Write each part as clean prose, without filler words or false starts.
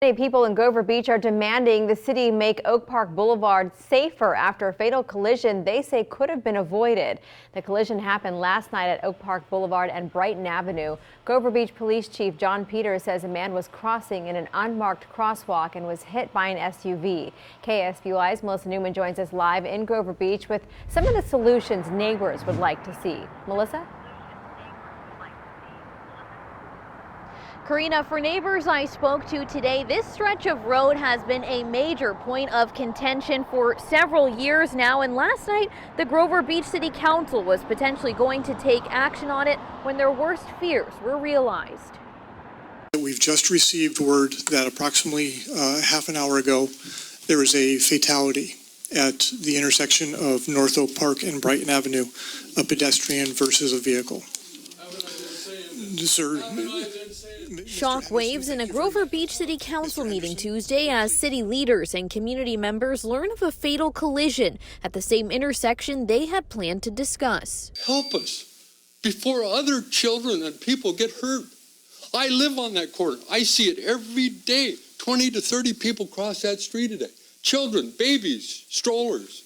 Many people in Grover Beach are demanding the city make Oak Park Boulevard safer after a fatal collision they say could have been avoided. The collision happened last night at Oak Park Boulevard and Brighton Avenue. Grover Beach Police Chief John Peters says a man was crossing in an unmarked crosswalk and was hit by an SUV. KSBY's Melissa Newman joins us live in Grover Beach with some of the solutions neighbors would like to see. Melissa? Karina, for neighbors I spoke to today, this stretch of road has been a major point of contention for several years now. And last night, the Grover Beach City Council was potentially going to take action on it when their worst fears were realized. We've just received word that approximately half an hour ago, there was a fatality at the intersection of North Oak Park and Brighton Avenue, a pedestrian versus a vehicle. Sir, Shockwaves in a Grover Beach City Council meeting Tuesday as city leaders and community members learn of a fatal collision at the same intersection they had planned to discuss. Help us before other children and people get hurt. I live on that corner. I see it every day. 20 to 30 people cross that street a day. Children, babies, strollers,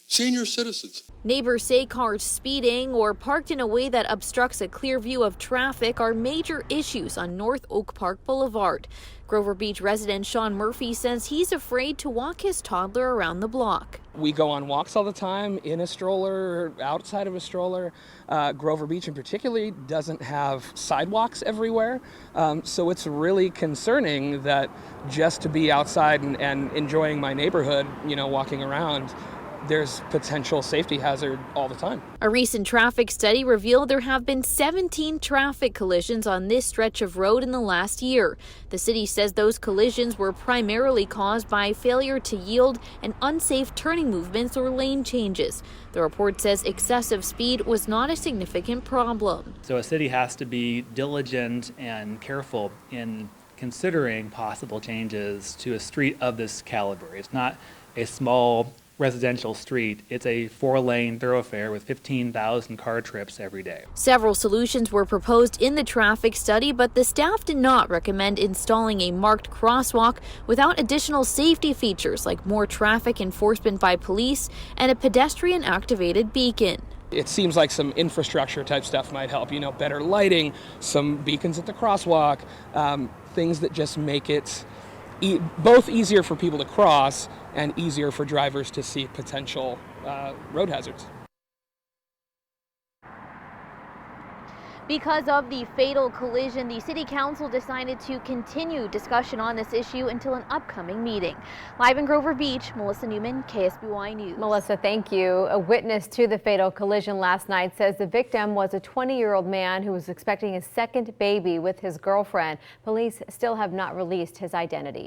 senior citizens. Neighbors say cars speeding or parked in a way that obstructs a clear view of traffic are major issues on North Oak Park Boulevard. Grover Beach resident Sean Murphy says he's afraid to walk his toddler around the block. We go on walks all the time, in a stroller, outside of a stroller. Grover Beach in particular doesn't have sidewalks everywhere. So it's really concerning that just to be outside and enjoying my neighborhood, walking around, there's potential safety hazard all the time. A recent traffic study revealed there have been 17 traffic collisions on this stretch of road in the last year. The city says those collisions were primarily caused by failure to yield and unsafe turning movements or lane changes. The report says excessive speed was not a significant problem. So a city has to be diligent and careful in considering possible changes to a street of this caliber. It's not a small residential street. It's a 4-lane thoroughfare with 15,000 car trips every day. Several solutions were proposed in the traffic study, but the staff did not recommend installing a marked crosswalk without additional safety features like more traffic enforcement by police and a pedestrian activated beacon. It seems like some infrastructure type stuff might help, better lighting, some beacons at the crosswalk, things that just make it both easier for people to cross and easier for drivers to see potential road hazards. Because of the fatal collision, the City Council decided to continue discussion on this issue until an upcoming meeting. Live in Grover Beach, Melissa Newman, KSBY News. Melissa, thank you. A witness to the fatal collision last night says the victim was a 20-year-old man who was expecting his second baby with his girlfriend. Police still have not released his identity.